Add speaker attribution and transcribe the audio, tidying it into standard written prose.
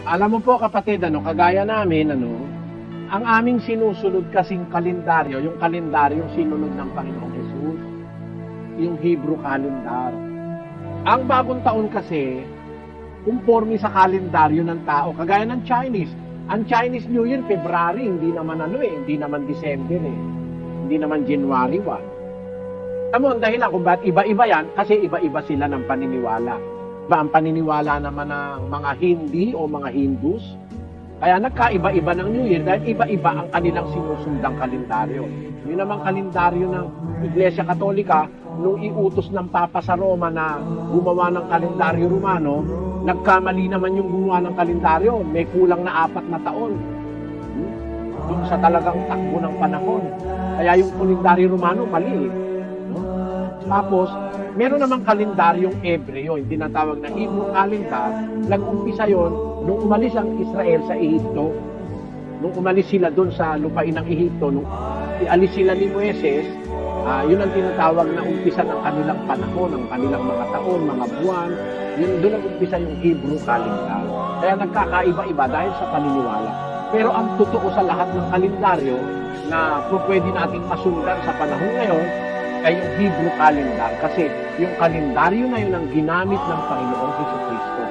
Speaker 1: Alam mo po kapatid, kagaya namin, ang aming sinusunod kasing kalendaryo, yung kalendaryong sinunod ng Panginoong Jesus, yung Hebrew calendar. Ang bagong taon kasi, conforme sa kalendaryo ng tao, kagaya ng Chinese. Ang Chinese New Year, February, hindi naman hindi naman December hindi naman January 1. Tamo, ang dahilan kung bakit iba-iba yan, kasi iba-iba sila ng paniniwala. Iba ang paniniwala naman ng mga Hindi o mga Hindus. Kaya nagkaiba-iba ng New Year dahil iba-iba ang kanilang sinusundang kalendaryo. Yun naman kalendaryo ng Iglesia Katolika, nung iutos ng Papa sa Roma na gumawa ng kalendaryo Romano, nagkamali naman yung gumawa ng kalendaryo. May kulang na 4 na taon. Yung sa talagang takbo ng panahon. Kaya yung kalendaryo Romano, mali. Tapos, meron namang kalendaryong Hebreo, yung tinatawag na Hebrew calendar. Nag-umpisa yon nung umalis ang Israel sa Ehipto. Nung umalis sila doon sa lupain ng Ehipto, nung ialis sila ni Moises, yun ang tinatawag na umpisa ng kanilang panahon, ng kanilang mga taon, mga buwan. Yun, doon ang umpisa yung Hebrew calendar. Kaya nagkakaiba-iba dahil sa paniniwala. Pero ang totoo sa lahat ng kalendaryo na pwede nating masundan sa panahon ngayon, ay yung Hebrew calendar kasi yung kalendaryo na yun ang ginamit ng Panginoong Jesucristo